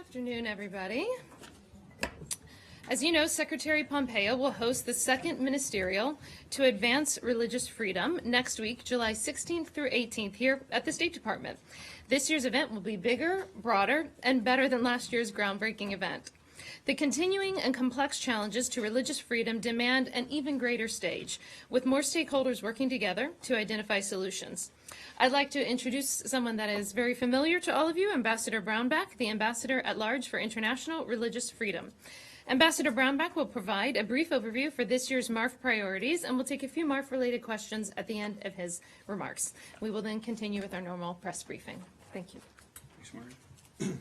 Afternoon, everybody. As you know, Secretary Pompeo will host the second ministerial to advance religious freedom next week, July 16th through 18th, here at the State Department. This year's event will be bigger, broader, and better than last year's groundbreaking event. The continuing and complex challenges to religious freedom demand an even greater stage, with more stakeholders working together to identify solutions. I'd like to introduce someone that is very familiar to all of you, Ambassador Brownback, the Ambassador at Large for International Religious Freedom. Ambassador Brownback will provide a brief overview for this year's MARF priorities, and we'll take a few MARF-related questions at the end of his remarks. We will then continue with our normal press briefing. Thank you. Thanks, Maureen.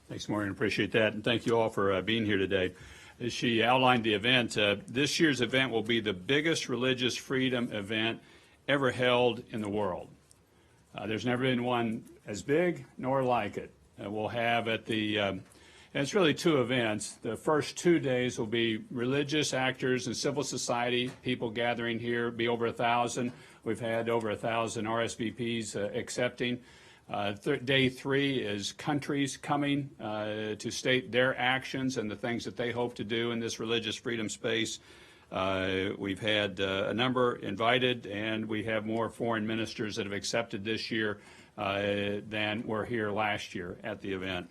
Thanks, Maureen. Appreciate that, and thank you all for being here today. As she outlined the event, this year's event will be the biggest religious freedom event ever held in the world. There's never been one as big nor like it. We'll have at the, and it's really two events. The first 2 days will be religious actors and civil society people gathering here, be over 1,000. We've had over 1,000 RSVPs accepting. Day 3 is countries coming to state their actions and the things that they hope to do in this religious freedom space. We've had a number invited, and we have more foreign ministers that have accepted this year than were here last year at the event.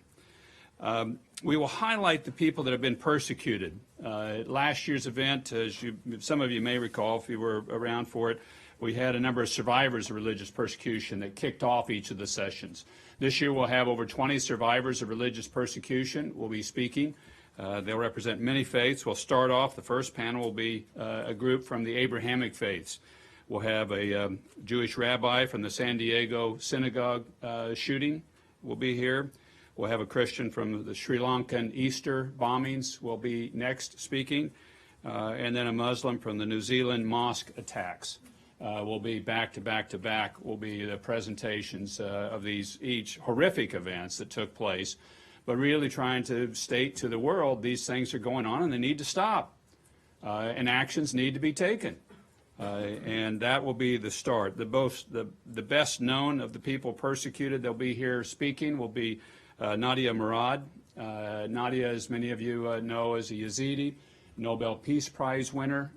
We will highlight the people that have been persecuted. Last year's event, as some of you may recall if you were around for it, we had a number of survivors of religious persecution that kicked off each of the sessions. This year we'll have over 20 survivors of religious persecution will be speaking. They'll represent many faiths. We'll start off, the first panel will be a group from the Abrahamic faiths. We'll have a Jewish rabbi from the San Diego synagogue shooting will be here. We'll have a Christian from the Sri Lankan Easter bombings will be next speaking. And then a Muslim from the New Zealand mosque attacks will be back to back to back will be the presentations of these each horrific events that took place, but really trying to state to the world these things are going on and they need to stop, and actions need to be taken. And that will be the start. The best known of the people persecuted that'll be here speaking will be Nadia Murad. Nadia, as many of you know, is a Yazidi, Nobel Peace Prize winner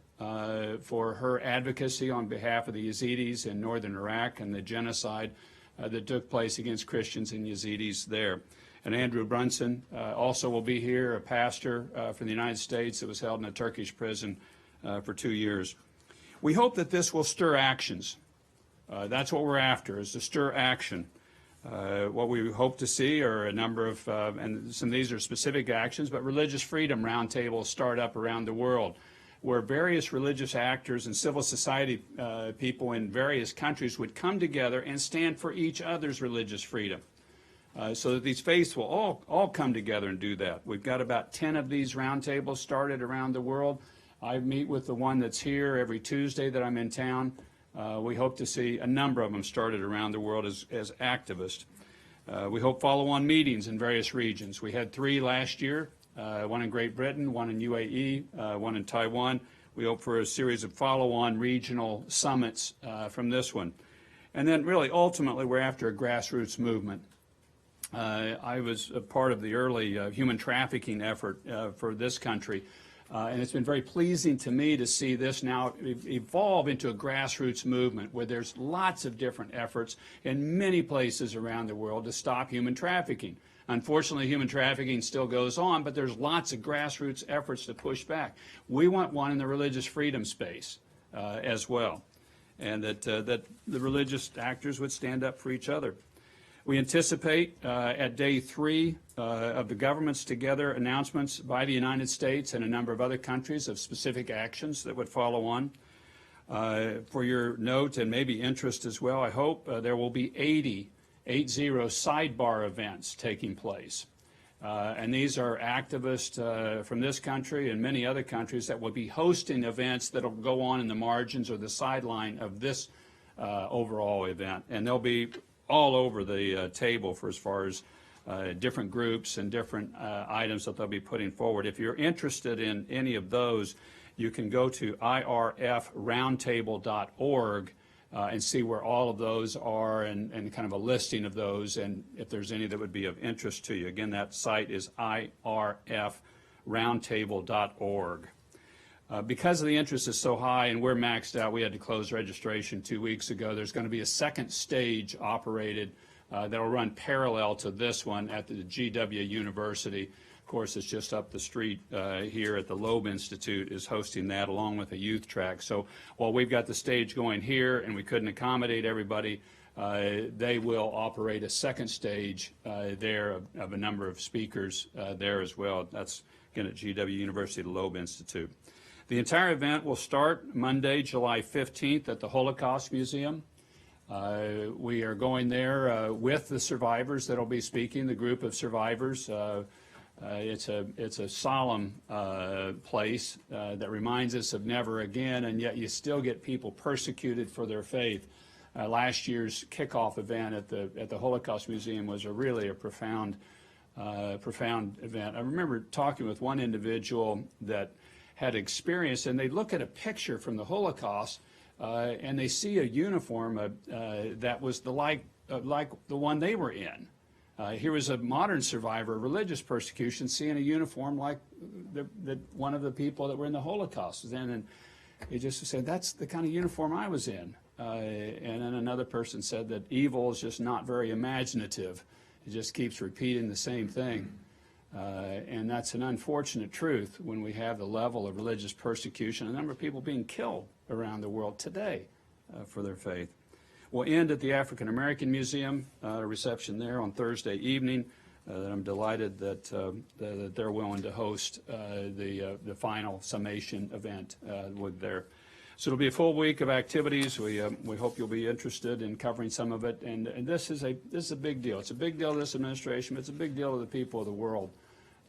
for her advocacy on behalf of the Yazidis in northern Iraq and the genocide that took place against Christians and Yazidis there. And Andrew Brunson also will be here, a pastor from the United States that was held in a Turkish prison for 2 years. We hope that this will stir actions. That's what we're after, is to stir action. What we hope to see are a number of, and some of these are specific actions, but religious freedom roundtables start up around the world, where various religious actors and civil society people in various countries would come together and stand for each other's religious freedom. So that these faiths will all come together and do that. We've got about 10 of these roundtables started around the world. I meet with the one that's here every Tuesday that I'm in town. We hope to see a number of them started around the world as activists. We hope follow-on meetings in various regions. We had 3 last year, one in Great Britain, one in UAE, one in Taiwan. We hope for a series of follow-on regional summits from this one. And then really ultimately we're after a grassroots movement. I was a part of the early human trafficking effort for this country, and it's been very pleasing to me to see this now evolve into a grassroots movement where there's lots of different efforts in many places around the world to stop human trafficking. Unfortunately, human trafficking still goes on, but there's lots of grassroots efforts to push back. We want one in the religious freedom space as well, and that the religious actors would stand up for each other. We anticipate at day 3 of the Governments Together announcements by the United States and a number of other countries of specific actions that would follow on. For your note and maybe interest as well, I hope there will be 80 sidebar events taking place. And these are activists from this country and many other countries that will be hosting events that will go on in the margins or the sideline of this overall event. And they'll be all over the table for as far as different groups and different items that they'll be putting forward. If you're interested in any of those, you can go to irfroundtable.org and see where all of those are and kind of a listing of those and if there's any that would be of interest to you. Again, that site is irfroundtable.org. Because the interest is so high and we're maxed out, we had to close registration 2 weeks ago. There's going to be a second stage operated that will run parallel to this one at the GW University. Of course, it's just up the street here at the Loeb Institute is hosting that along with a youth track. So while we've got the stage going here and we couldn't accommodate everybody, they will operate a second stage there of a number of speakers there as well. That's, again, at GW University, the Loeb Institute. The entire event will start Monday, July 15th at the Holocaust Museum. We are going there with the survivors that will be speaking, the group of survivors. It's a solemn place that reminds us of never again, and yet you still get people persecuted for their faith. Last year's kickoff event at the Holocaust Museum was really a profound event. I remember talking with one individual that had experienced, and they look at a picture from the Holocaust, and they see a uniform that was like the one they were in. Here was a modern survivor of religious persecution seeing a uniform like one of the people that were in the Holocaust was in, and he just said, that's the kind of uniform I was in. And then another person said that evil is just not very imaginative. It just keeps repeating the same thing. And that's an unfortunate truth when we have the level of religious persecution, a number of people being killed around the world today for their faith. We'll end at the African American Museum, a reception there on Thursday evening. I'm delighted that they're willing to host the final summation event with their. So it'll be a full week of activities. We hope you'll be interested in covering some of it. And this is a big deal. It's a big deal to this administration. It's a big deal to the people of the world.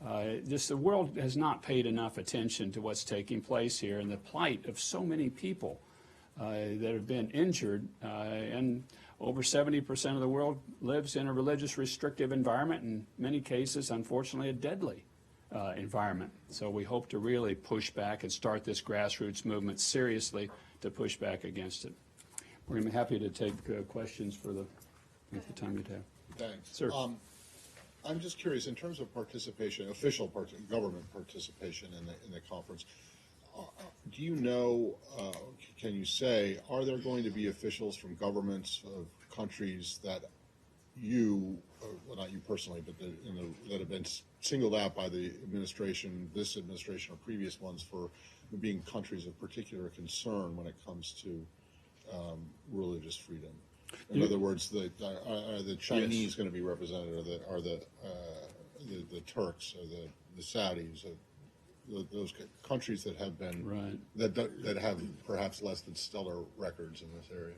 The world has not paid enough attention to what's taking place here and the plight of so many people that have been injured. And over 70% of the world lives in a religious restrictive environment, in many cases, unfortunately, a deadly environment. So we hope to really push back and start this grassroots movement seriously to push back against it. We're going to be happy to take questions for the time you have. Thanks. Sir. I'm just curious, in terms of participation, official government participation in the conference, do you know, can you say, are there going to be officials from governments of countries that you, well, not you personally, but that have been singled out by the administration, this administration or previous ones, for being countries of particular concern when it comes to religious freedom? In other words, are the Chinese Yes. going to be represented, or the Turks, or the Saudis, or those countries that have been Right. that have perhaps less than stellar records in this area?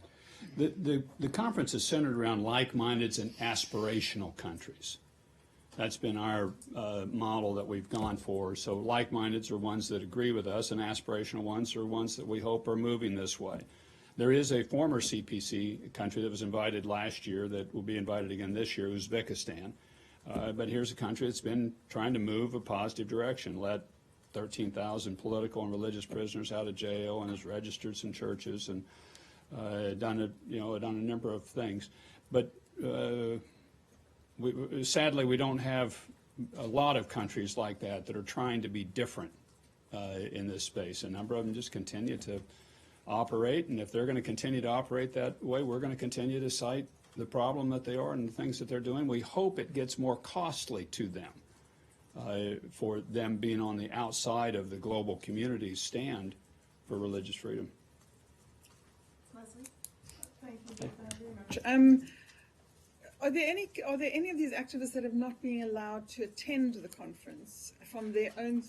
The conference is centered around like-minded and aspirational countries. That's been our model that we've gone for. So like-minded are ones that agree with us, and aspirational ones are ones that we hope are moving this way. There is a former CPC country that was invited last year that will be invited again this year, Uzbekistan. But here's a country that's been trying to move a positive direction, let 13,000 political and religious prisoners out of jail, and has registered some churches and done a number of things. But sadly, we don't have a lot of countries like that are trying to be different in this space. A number of them just continue to operate, and if they're going to continue to operate that way, we're going to continue to cite the problem that they are and the things that they're doing. We hope it gets more costly to them for them being on the outside of the global community's stand for religious freedom. Leslie? Thank you very much. Are there any of these activists that have not been allowed to attend the conference from their own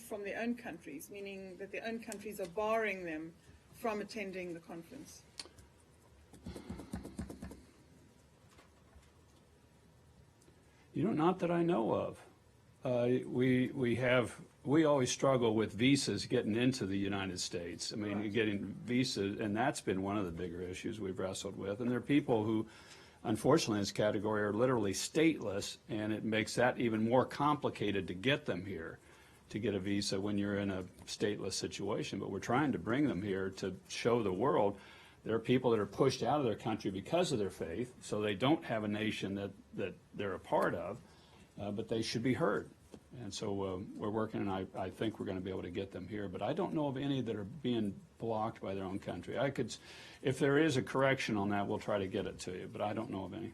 countries, meaning that their own countries are barring them from attending the conference? Not that I know of. We always struggle with visas getting into the United States. I mean, Right. getting visas, and that's been one of the bigger issues we've wrestled with. And there are people who, unfortunately, in this category are literally stateless, and it makes that even more complicated to get them here, to get a visa when you're in a stateless situation. But we're trying to bring them here to show the world There are people that are pushed out of their country because of their faith, so they don't have a nation that they're a part of, but they should be heard. And so we're working, and I think we're going to be able to get them here. But I don't know of any that are being blocked by their own country. If there is a correction on that, we'll try to get it to you, but I don't know of any.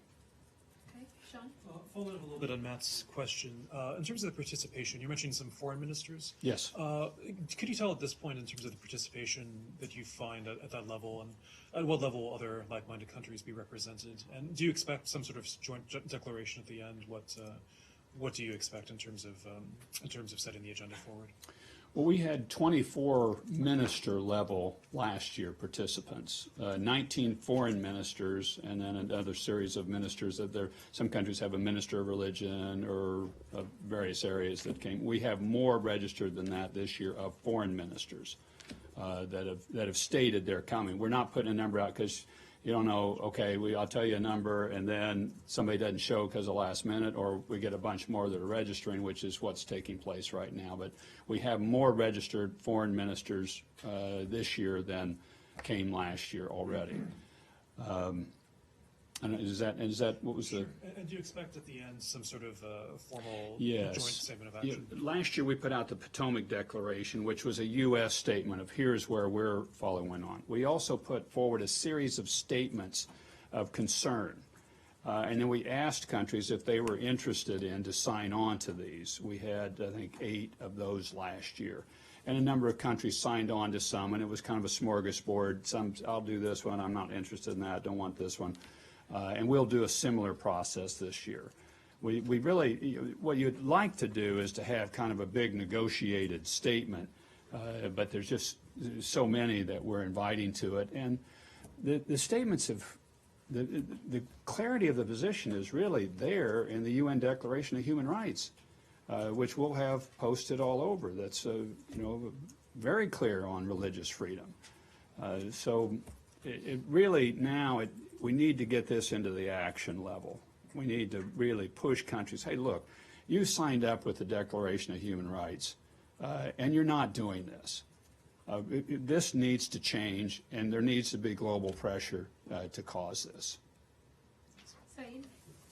Okay, Sean? Following up a little bit on Matt's question, in terms of the participation, you mentioned some foreign ministers. Yes. Could you tell at this point, in terms of the participation that you find at that level, and at what level will other like-minded countries be represented? And do you expect some sort of joint declaration at the end? What do you expect in terms of setting the agenda forward? Well, we had 24 minister level last year participants, 19 foreign ministers, and then another series of ministers that some countries have a minister of religion or various areas that came. We have more registered than that this year of foreign ministers that have stated they're coming. We're not putting a number out because you don't know, okay, I'll tell you a number, and then somebody doesn't show because of last minute, or we get a bunch more that are registering, which is what's taking place right now. But we have more registered foreign ministers this year than came last year already. And is that what was the? And do you expect at the end some sort of formal Yes. joint statement of action? Yeah, last year we put out the Potomac Declaration, which was a U.S. statement of here's where we're following on. We also put forward a series of statements of concern. And then we asked countries if they were interested in to sign on to these. We had, I think, 8 of those last year. And a number of countries signed on to some, and it was kind of a smorgasbord. Some, I'll do this one, I'm not interested in that, don't want this one. And we'll do a similar process this year. We really, what you'd like to do is to have kind of a big negotiated statement, but there's just so many that we're inviting to it. And the statements have, the clarity of the position is really there in the UN Declaration of Human Rights, which we'll have posted all over. That's, very clear on religious freedom. So it really now, we need to get this into the action level. We need to really push countries. Hey, look, you signed up with the Declaration of Human Rights, and you're not doing this. This needs to change, and there needs to be global pressure to cause this. Saeed?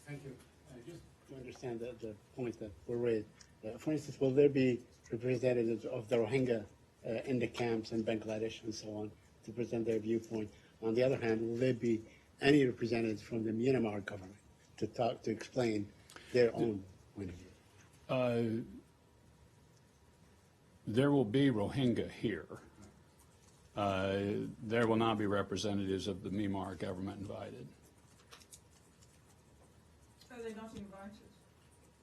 Thank you. Just to understand the points that were raised, for instance, will there be representatives of the Rohingya in the camps in Bangladesh and so on to present their viewpoint? On the other hand, will there be any representatives from the Myanmar government to explain their own point of view? There will be Rohingya here. There will not be representatives of the Myanmar government invited. Are they not invited?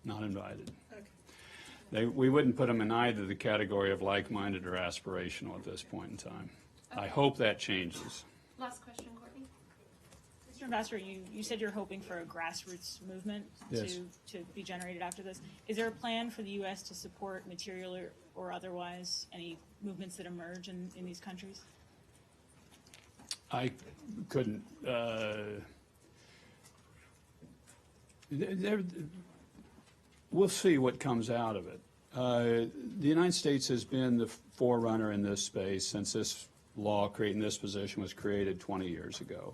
Not invited. Okay. We wouldn't put them in either the category of like-minded or aspirational at this point in time. I hope that changes. Last question, Courtney. Mr. Ambassador, you said you're hoping for a grassroots movement Yes. to be generated after this. Is there a plan for the U.S. to support material or otherwise any movements that emerge in these countries? I couldn't. We'll see what comes out of it. The United States has been the forerunner in this space since this law creating this position was created 20 years ago.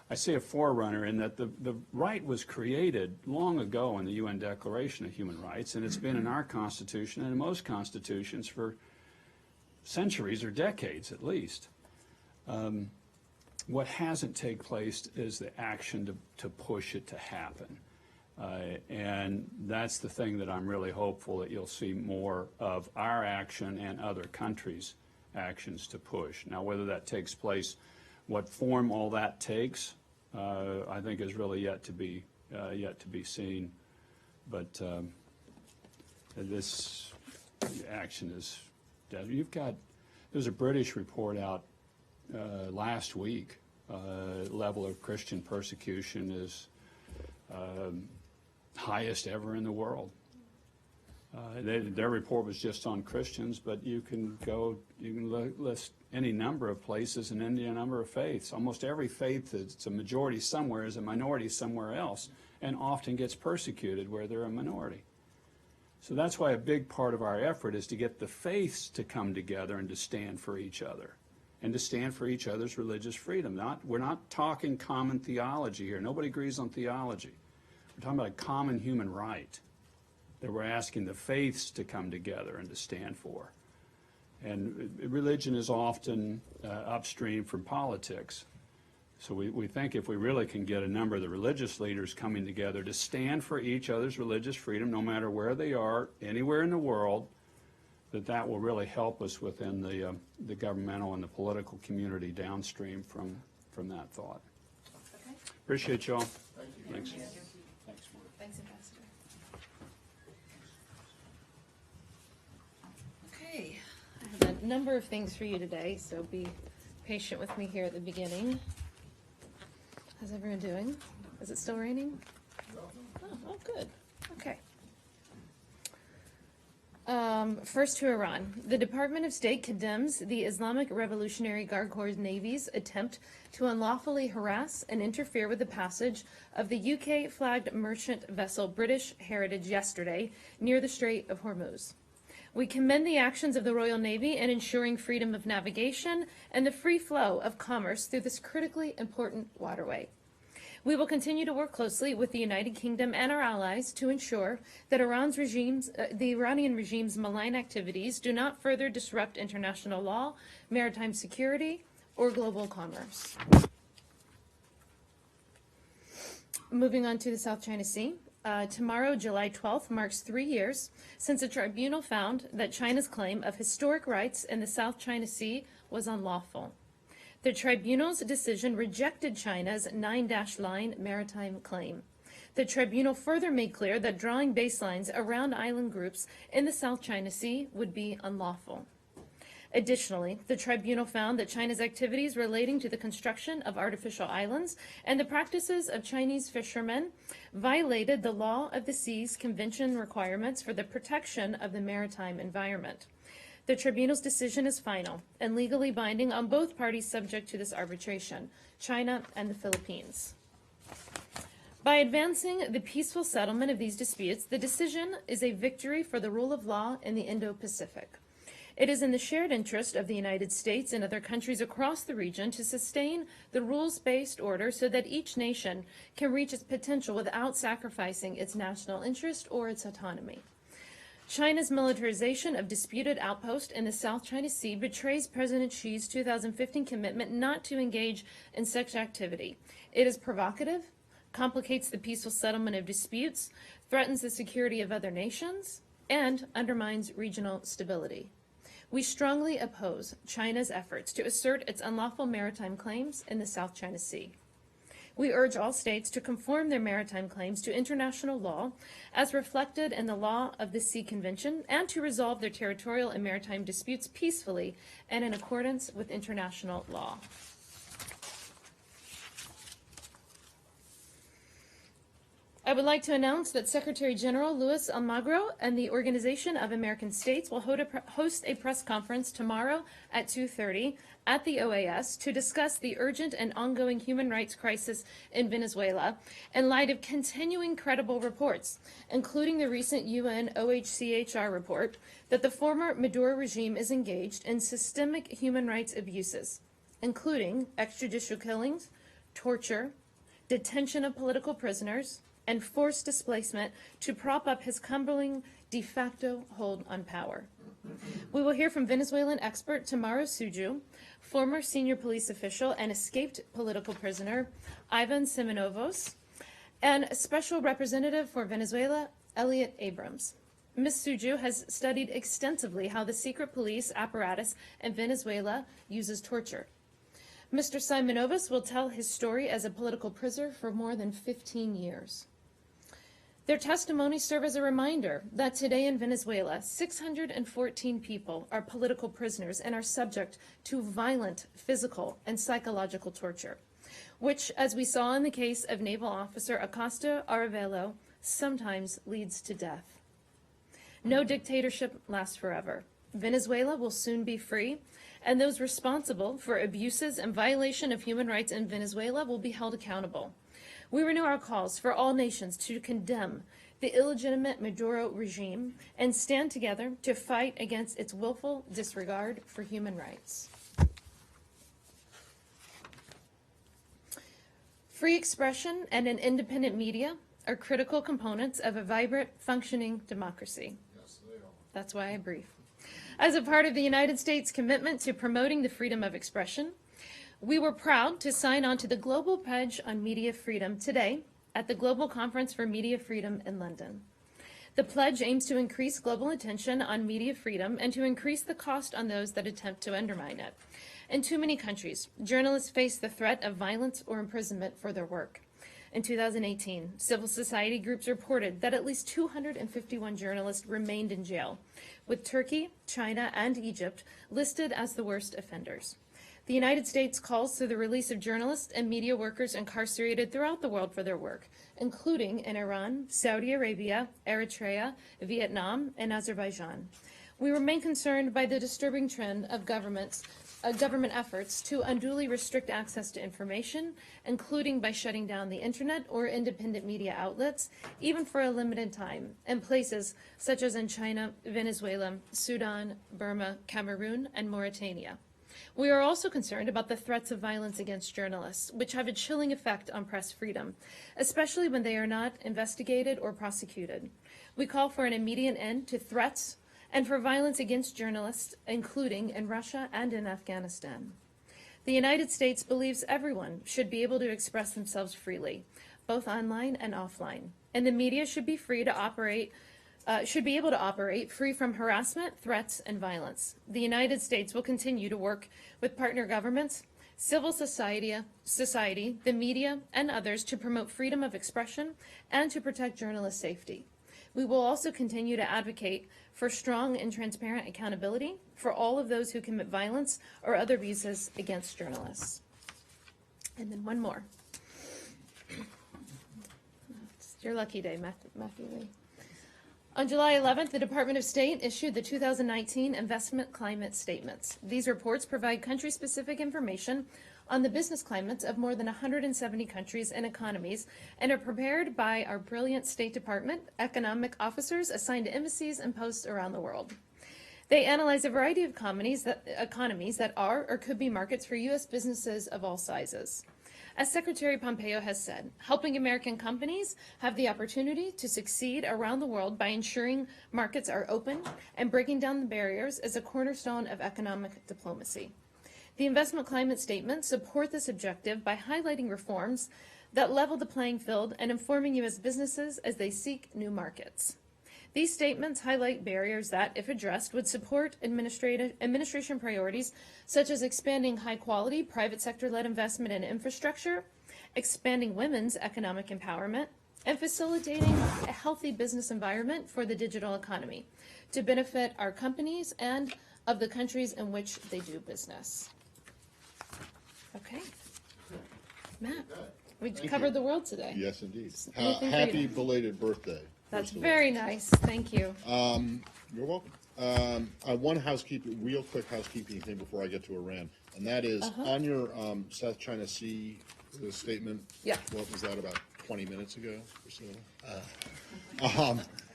I say a forerunner in that the right was created long ago in the UN Declaration of Human Rights, and it's been in our Constitution and in most constitutions for centuries or decades at least. What hasn't taken place is the action to push it to happen. And that's the thing that I'm really hopeful that you'll see more of our action and other countries' actions to push. Now, whether that takes place, what form all that takes, I think is really yet to be seen. But this action is. There's a British report out last week. Level of Christian persecution is highest ever in the world. Their report was just on Christians, but you can list any number of places and any number of faiths. Almost every faith that's a majority somewhere is a minority somewhere else, and often gets persecuted where they're a minority. So that's why a big part of our effort is to get the faiths to come together and to stand for each other. and to stand for each other's religious freedom. We're not talking common theology here. Nobody agrees on theology. We're talking about a common human right that we're asking the faiths to come together and to stand for. And religion is often upstream from politics. So we think if we really can get a number of the religious leaders coming together to stand for each other's religious freedom, no matter where they are, anywhere in the world, that will really help us within the governmental and the political community downstream from that thought. Okay. Appreciate y'all. Thank you. Thanks. Thank you. Thanks, Mark. Thanks, Ambassador. Okay, I have a number of things for you today, so be patient with me here at the beginning. How's everyone doing? Is it still raining? Oh, good. Okay. First to Iran. The Department of State condemns the Islamic Revolutionary Guard Corps Navy's attempt to unlawfully harass and interfere with the passage of the UK-flagged merchant vessel British Heritage yesterday near the Strait of Hormuz. We commend the actions of the Royal Navy in ensuring freedom of navigation and the free flow of commerce through this critically important waterway. We will continue to work closely with the United Kingdom and our allies to ensure that the Iranian regime's malign activities do not further disrupt international law, maritime security, or global commerce. Moving on to the South China Sea. Tomorrow, July 12th, marks 3 years since a tribunal found that China's claim of historic rights in the South China Sea was unlawful. The tribunal's decision rejected China's 9-line maritime claim. The tribunal further made clear that drawing baselines around island groups in the South China Sea would be unlawful. Additionally, the tribunal found that China's activities relating to the construction of artificial islands and the practices of Chinese fishermen violated the Law of the Seas Convention requirements for the protection of the maritime environment. The tribunal's decision is final and legally binding on both parties subject to this arbitration, China and the Philippines. By advancing the peaceful settlement of these disputes, the decision is a victory for the rule of law in the Indo-Pacific. It is in the shared interest of the United States and other countries across the region to sustain the rules-based order so that each nation can reach its potential without sacrificing its national interest or its autonomy. China's militarization of disputed outposts in the South China Sea betrays President Xi's 2015 commitment not to engage in such activity. It is provocative, complicates the peaceful settlement of disputes, threatens the security of other nations, and undermines regional stability. We strongly oppose China's efforts to assert its unlawful maritime claims in the South China Sea. We urge all states to conform their maritime claims to international law as reflected in the Law of the Sea Convention and to resolve their territorial and maritime disputes peacefully and in accordance with international law. I would like to announce that Secretary General Luis Almagro and the Organization of American States will host a press conference tomorrow at 2:30 at the OAS to discuss the urgent and ongoing human rights crisis in Venezuela in light of continuing credible reports, including the recent UN OHCHR report that the former Maduro regime is engaged in systemic human rights abuses, including extrajudicial killings, torture, detention of political prisoners, and forced displacement to prop up his crumbling de facto hold on power. We will hear from Venezuelan expert Tamara Suju, former senior police official and escaped political prisoner Ivan Simonovos, and Special Representative for Venezuela, Elliot Abrams. Ms. Suju has studied extensively how the secret police apparatus in Venezuela uses torture. Mr. Simonovos will tell his story as a political prisoner for more than 15 years. Their testimonies serve as a reminder that today in Venezuela, 614 people are political prisoners and are subject to violent physical and psychological torture, which, as we saw in the case of Naval Officer Acosta Arevalo, sometimes leads to death. No dictatorship lasts forever. Venezuela will soon be free, and those responsible for abuses and violation of human rights in Venezuela will be held accountable. We renew our calls for all nations to condemn the illegitimate Maduro regime and stand together to fight against its willful disregard for human rights. Free expression and an independent media are critical components of a vibrant, functioning democracy. Yes, they are. That's why I brief. As a part of the United States' commitment to promoting the freedom of expression, we were proud to sign on to the Global Pledge on Media Freedom today at the Global Conference for Media Freedom in London. The pledge aims to increase global attention on media freedom and to increase the cost on those that attempt to undermine it. In too many countries, journalists face the threat of violence or imprisonment for their work. In 2018, civil society groups reported that at least 251 journalists remained in jail, with Turkey, China, and Egypt listed as the worst offenders. The United States calls for the release of journalists and media workers incarcerated throughout the world for their work, including in Iran, Saudi Arabia, Eritrea, Vietnam, and Azerbaijan. We remain concerned by the disturbing trend of government efforts to unduly restrict access to information, including by shutting down the internet or independent media outlets, even for a limited time, in places such as in China, Venezuela, Sudan, Burma, Cameroon, and Mauritania. We are also concerned about the threats of violence against journalists, which have a chilling effect on press freedom, especially when they are not investigated or prosecuted. We call for an immediate end to threats and for violence against journalists, including in Russia and in Afghanistan. The United States believes everyone should be able to express themselves freely, both online and offline, and the media should be able to operate free from harassment, threats, and violence. The United States will continue to work with partner governments, civil society, the media, and others to promote freedom of expression and to protect journalist safety. We will also continue to advocate for strong and transparent accountability for all of those who commit violence or other abuses against journalists. And then one more. It's your lucky day, Matthew Lee. On July 11th, the Department of State issued the 2019 Investment Climate Statements. These reports provide country-specific information on the business climates of more than 170 countries and economies and are prepared by our brilliant State Department economic officers assigned to embassies and posts around the world. They analyze a variety of economies that are or could be markets for U.S. businesses of all sizes. As Secretary Pompeo has said, helping American companies have the opportunity to succeed around the world by ensuring markets are open and breaking down the barriers is a cornerstone of economic diplomacy. The investment climate statements support this objective by highlighting reforms that level the playing field and informing U.S. businesses as they seek new markets. These statements highlight barriers that, if addressed, would support administration priorities such as expanding high-quality private sector-led investment in infrastructure, expanding women's economic empowerment, and facilitating a healthy business environment for the digital economy to benefit our companies and of the countries in which they do business. Okay. Matt, we covered the world today. Yes, indeed. Anything for Happy you? belated birthday. That's first of all. very nice. Thank you. You're welcome. One real quick housekeeping thing before I get to Iran, and that is on your South China Sea statement. Yeah. What was that, about 20 minutes ago or so?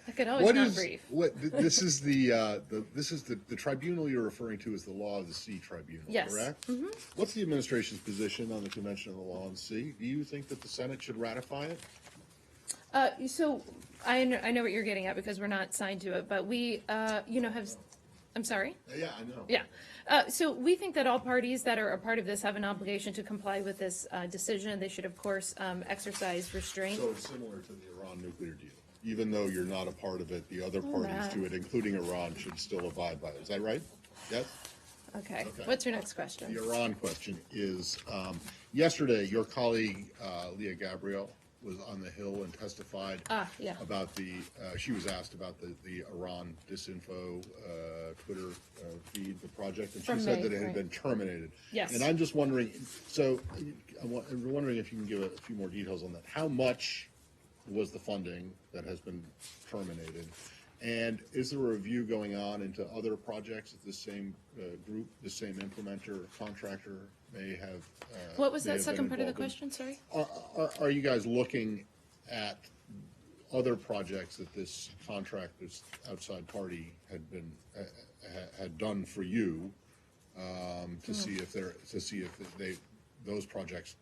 I could always What not is brief. this is the tribunal you're referring to as the Law of the Sea Tribunal, Yes. correct? Mm-hmm. What's the administration's position on the Convention on the Law of the Sea? Do you think that the Senate should ratify it? So I know what you're getting at because we're not signed to it, but we, have, I'm sorry? Yeah, I know. Yeah. So we think that all parties that are a part of this have an obligation to comply with this decision. They should, of course, exercise restraint. So it's similar to the Iran nuclear deal. Even though you're not a part of it, the other parties Matt. to it, including Iran, should still abide by it. Is that right? Yes? Okay. Okay. What's your next question? The Iran question is, yesterday, your colleague, Leah Gabriel, was on the Hill and testified Yeah. about she was asked about the Iran disinfo Twitter feed, the project, and she From said May, that it had right. been terminated. Yes. And I'm just wondering, so I'm wondering if you can give a few more details on that. How much was the funding that has been terminated? And is there a review going on into other projects that this same group, the same implementer, contractor may have? What was may that have been second part of the involved in? question? Sorry. Are you guys looking at other projects that this contract, this outside party had done for you to see if those projects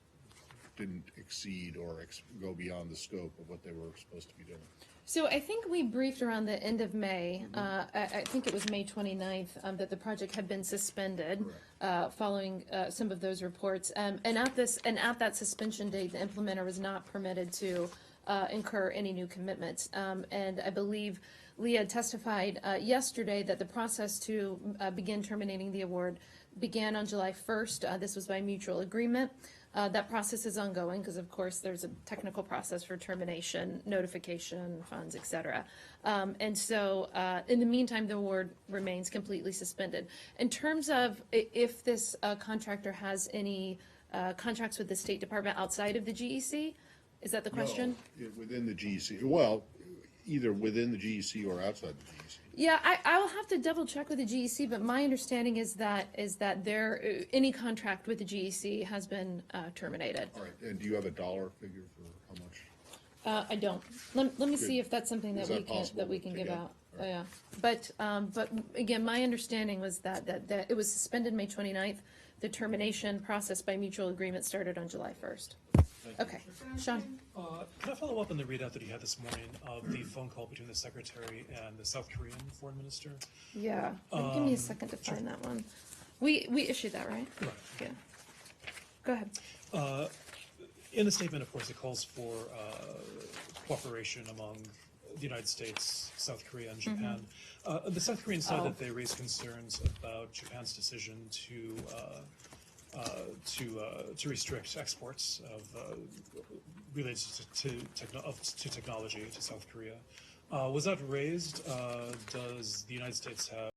didn't exceed or go beyond the scope of what they were supposed to be doing? So I think we briefed around the end of May, I think it was May 29th, that the project had been suspended following some of those reports. And at that suspension date, the implementer was not permitted to incur any new commitments. And I believe Leah testified yesterday that the process to begin terminating the award began on July 1st. This was by mutual agreement. That process is ongoing because, of course, there's a technical process for termination, notification, funds, et cetera. And so in the meantime, the award remains completely suspended. In terms of if this contractor has any contracts with the State Department outside of the GEC, is that the question? No, within the GEC. Well, either within the GEC or outside the GEC. Yeah, I will have to double check with the GEC, but my understanding is that there any contract with the GEC has been terminated. All right, and do you have a dollar figure for how much? I don't. Let me see if that's something Is that that possible we can to give get? out. All right. Yeah, but again, my understanding was that it was suspended May 29th. The termination process by mutual agreement started on July 1st. Okay, Sean. Can I follow up on the readout that you had this morning of the phone call between the Secretary and the South Korean Foreign Minister? Yeah, give me a second to find that one. We issued that, right? Right. Yeah. Go ahead. In the statement, of course, it calls for cooperation among the United States, South Korea, and Japan. The South Koreans said that they raised concerns about Japan's decision to restrict exports of related to technology to South Korea. Was that raised? Does the United States have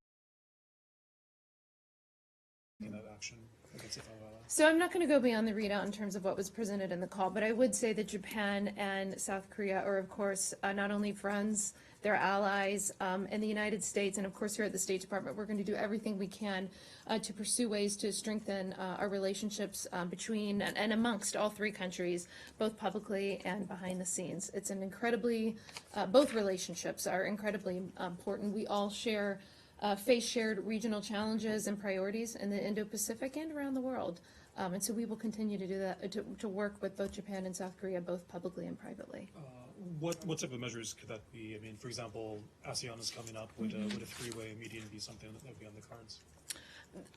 that action against it? So I'm not going to go beyond the readout in terms of what was presented in the call, but I would say that Japan and South Korea are, of course, not only friends, they're allies, and the United States, and of course here at the State Department, we're going to do everything we can to pursue ways to strengthen our relationships between and amongst all three countries, both publicly and behind the scenes. It's an incredibly, both relationships are incredibly important. We all face shared regional challenges and priorities in the Indo-Pacific and around the world. And so we will continue to do that, to work with both Japan and South Korea, both publicly and privately. What type of measures could that be? I mean, for example, ASEAN is coming up. Would a three-way meeting be something that would be on the cards?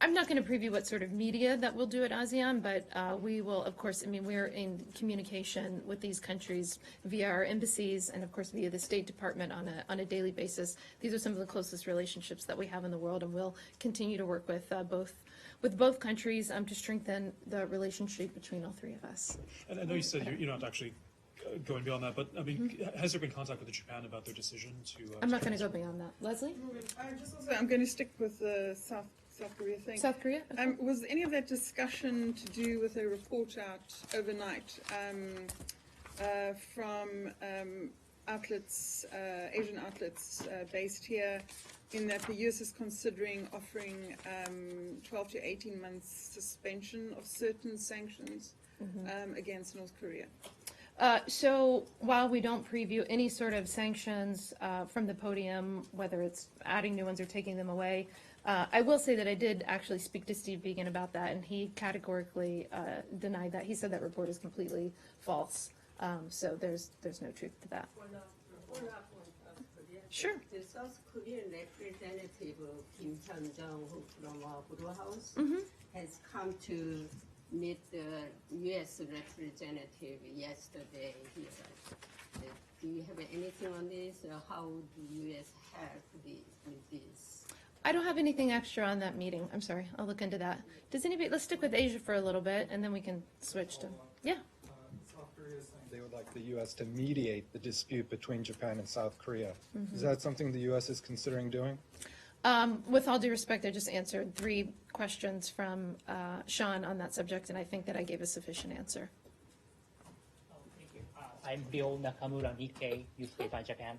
I'm not going to preview what sort of media that we'll do at ASEAN, but we will, of course, I mean, we're in communication with these countries via our embassies and, of course, via the State Department on a daily basis. These are some of the closest relationships that we have in the world, and we'll continue to work with both countries to strengthen the relationship between all three of us. And I know you said you're not actually going beyond that, but I mean, has there been contact with Japan about their decision to? I'm not going to go beyond that. Leslie? I'm going to stick with the South Korea thing. South Korea? Was any of that discussion to do with a report out overnight from outlets, Asian outlets based here, in that the U.S. is considering offering 12 to 18 months suspension of certain sanctions against North Korea? So while we don't preview any sort of sanctions from the podium, whether it's adding new ones or taking them away, I will say that I did actually speak to Steve Biegun about that, and he categorically denied that. He said that report is completely false. So there's no truth to that. Sure. The South Korean representative Kim Hyun-jung from Blue House has come to meet the U.S. representative yesterday here. Do you have anything on this? How do U.S. help with this? I don't have anything extra on that meeting. I'm sorry. I'll look into that. Does anybody? Let's stick with Asia for a little bit, and then we can switch to. Yeah. South Korea is saying they would like the U.S. to mediate the dispute between Japan and South Korea. Is that something the U.S. is considering doing? With all due respect, I just answered 3 questions from Sean on that subject, and I think that I gave a sufficient answer. Thank you. I'm Ryo Nakamura, Nikkei newspaper, Japan.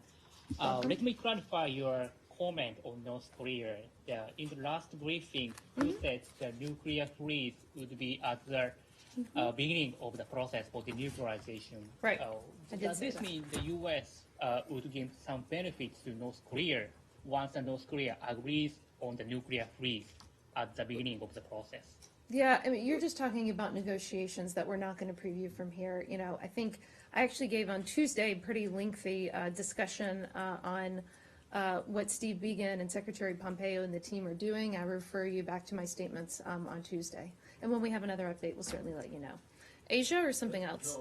Let me clarify your comment on North Korea. In the last briefing, you said the nuclear freeze would be at the beginning of the process for denuclearization. Right. I did Does say this that. mean the U.S. Would give some benefits to North Korea once North Korea agrees on the nuclear freeze at the beginning of the process? Yeah, I mean, you're just talking about negotiations that we're not going to preview from here. You know, I think I actually gave on Tuesday a pretty lengthy discussion on what Steve Biegun and Secretary Pompeo and the team are doing. I refer you back to my statements on Tuesday. And when we have another update, we'll certainly let you know. Asia or something else?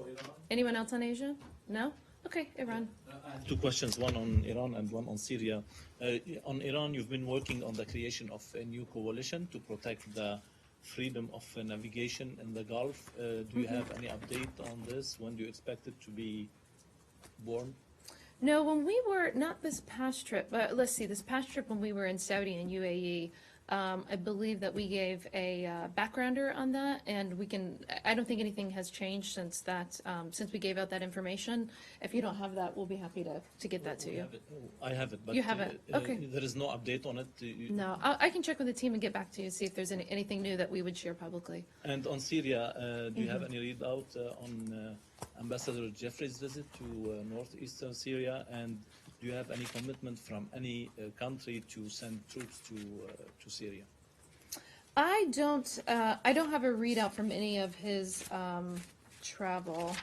Anyone else on Asia? No? Okay, Iran. I have two questions, one on Iran and one on Syria. On Iran, you've been working on the creation of a new coalition to protect the freedom of navigation in the Gulf. Do you have any update on this? When do you expect it to be born? No, when we were, not this past trip, but let's see, this past trip when we were in Saudi and UAE, I believe that we gave a backgrounder on that, and we can, I don't think anything has changed since that, since we gave out that information. If you don't have that, we'll be happy to get that to you. I have it, but You have it, okay. There is no update on it. No, I can check with the team and get back to you, see if there's anything new that we would share publicly. And on Syria, do you have Mm-hmm. any readout on Ambassador Jeffrey's visit to northeastern Syria? And do you have any commitment from any country to send troops to Syria? I don't have a readout from any of his travel.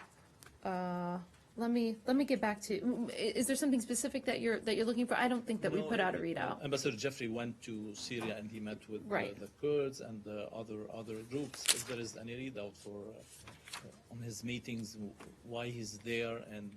Let me get back to. Is there something specific that you're looking for? I don't think that we put out a readout. Ambassador Jeffrey went to Syria and he met with Right. the Kurds and the other groups. If there is any readout for on his meetings, why he's there and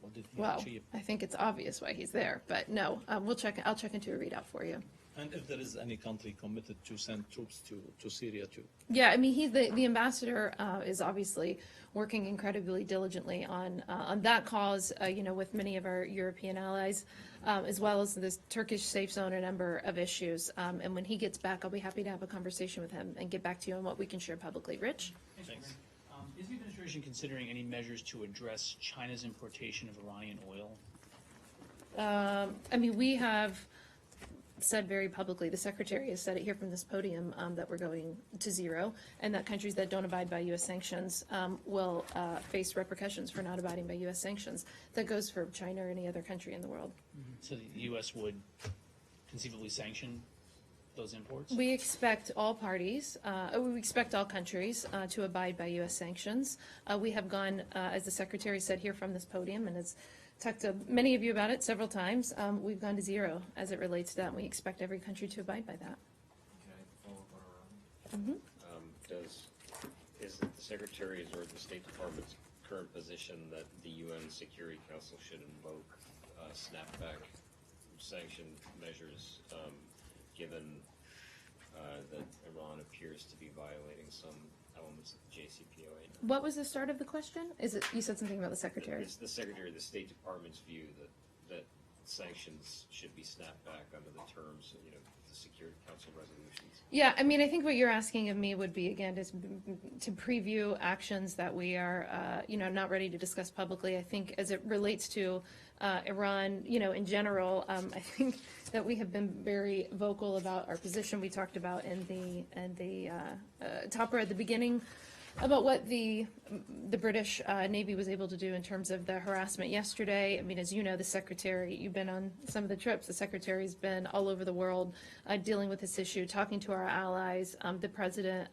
what did he Well, achieve? I think it's obvious why he's there, but no, we'll check. I'll check into a readout for you. And if there is any country committed to send troops to Syria too? Yeah, I mean, the ambassador is obviously working incredibly diligently on that cause, you know, with many of our European allies, as well as this Turkish safe zone, a number of issues. And when he gets back, I'll be happy to have a conversation with him and get back to you on what we can share publicly. Rich? Thanks. Is the administration considering any measures to address China's importation of Iranian oil? I mean, we have said very publicly, the Secretary has said it here from this podium, that we're going to zero, and that countries that don't abide by U.S. sanctions will face repercussions for not abiding by U.S. sanctions. That goes for China or any other country in the world. So the U.S. would conceivably sanction those imports? We expect all parties, we expect all countries to abide by U.S. sanctions. We have gone, as the Secretary said here from this podium, and has talked to many of you about it several times, we've gone to zero as it relates to that, and we expect every country to abide by that. Is it the Secretary's or the State Department's current position that the UN Security Council should invoke snapback sanction measures, given that Iran appears to be violating some elements of the JCPOA? What was the start of the question? Is it, you said something about the Secretary? It's the Secretary of the State Department's view that sanctions should be snapped back under the terms of, the Security Council resolutions. Yeah, I mean, I think what you're asking of me would be, again, to preview actions that we are, not ready to discuss publicly. I think as it relates to Iran, in general, I think that we have been very vocal about our position. We talked about in the topper at the beginning about what the British Navy was able to do in terms of the harassment yesterday. I mean, as you know, the Secretary, you've been on some of the trips, the Secretary's been all over the world dealing with this issue, talking to our allies. The President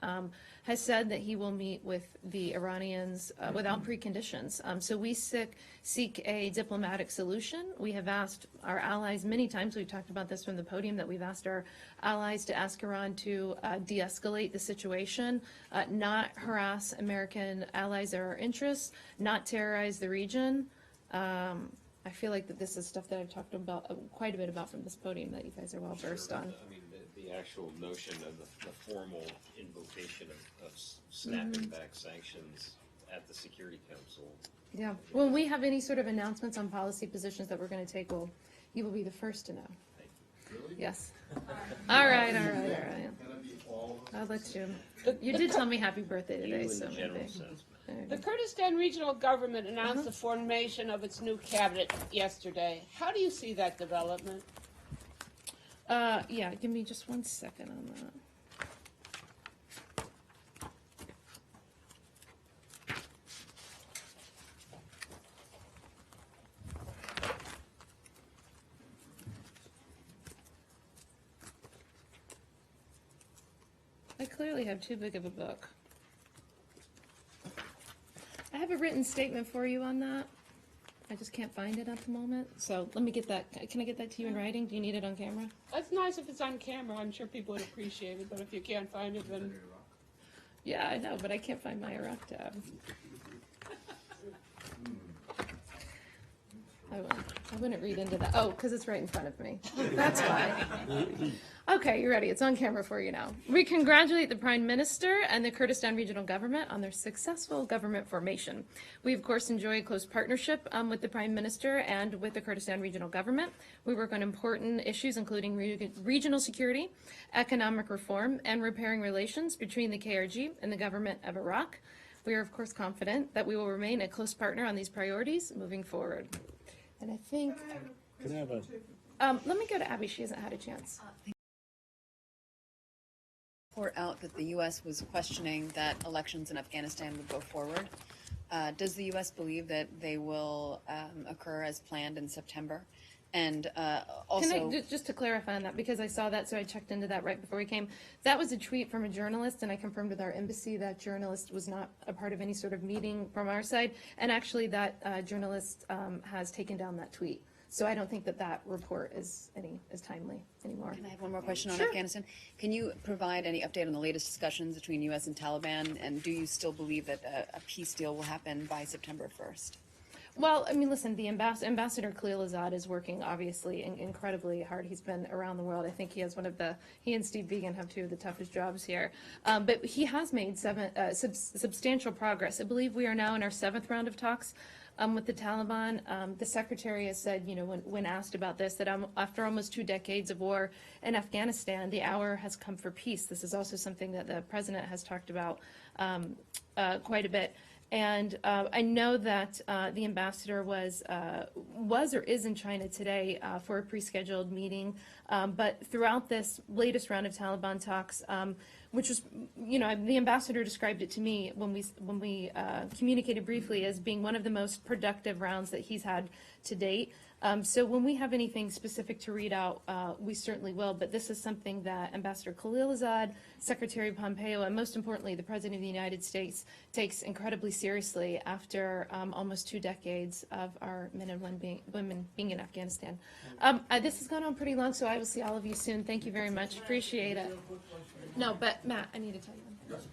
has said that he will meet with the Iranians without preconditions. So we seek a diplomatic solution. We have asked our allies many times, we've talked about this from the podium, that we've asked our allies to ask Iran to de-escalate the situation, not harass American allies or our interests, not terrorize the region. I feel like that this is stuff that I've talked about quite a bit about from this podium that you guys are well versed on. I mean, the actual notion of the formal invocation of snapping back sanctions at the Security Council. Yeah, when we have any sort of announcements on policy positions that we're going to take, you will be the first to know. Really? Yes. All right. I'll let you. You did tell me happy birthday today, so maybe. The Kurdistan Regional Government announced the formation of its new cabinet yesterday. How do you see that development? Yeah, give me just 1 second on that. I clearly have too big of a book. I have a written statement for you on that. I just can't find it at the moment. So let me get that. Can I get that to you in writing? Do you need it on camera? It's nice if it's on camera. I'm sure people would appreciate it, but if you can't find it, then Yeah, I know, but I can't find my Iraq tab. I wouldn't read into that. Oh, because it's right in front of me. That's why. Okay, you're ready. It's on camera for you now. We congratulate the Prime Minister and the Kurdistan Regional Government on their successful government formation. We, of course, enjoy a close partnership with the Prime Minister and with the Kurdistan Regional Government. We work on important issues, including regional security, economic reform, and repairing relations between the KRG and the government of Iraq. We are, of course, confident that we will remain a close partner on these priorities moving forward. And I think, Can I have a let me go to Abby. She hasn't had a chance. Report out that the U.S. was questioning that elections in Afghanistan would go forward. Does the U.S. believe that they will occur as planned in September? And also, Can I, just to clarify on that, because I saw that, so I checked into that right before we came. That was a tweet from a journalist, and I confirmed with our embassy that journalist was not a part of any sort of meeting from our side. And actually, that journalist has taken down that tweet. So I don't think that that report is timely anymore. Can I have one more question on Sure. Afghanistan? Can you provide any update on the latest discussions between U.S. and Taliban? And do you still believe that a peace deal will happen by September 1st? Well, I mean, listen, the Ambassador Khalilzad is working obviously incredibly hard. He's been around the world. I think he has he and Steve Biegun have two of the toughest jobs here. But he has made substantial progress. I believe we are now in our 7th round of talks with the Taliban. The secretary has said, you know, when asked about this, that after almost 2 decades of war in Afghanistan, the hour has come for peace. This is also something that the president has talked about quite a bit. And I know that the ambassador was or is in China today for a pre-scheduled meeting. But throughout this latest round of Taliban talks, which was, you know, the ambassador described it to me when we communicated briefly as being one of the most productive rounds that he's had to date. So when we have anything specific to read out, we certainly will. But this is something that Ambassador Khalilzad, Secretary Pompeo, and most importantly, the President of the United States takes incredibly seriously after almost 2 decades of our men and women being in Afghanistan. This has gone on pretty long, so I will see all of you soon. Thank you very much. Appreciate it. No, but Matt, I need to tell you one thing.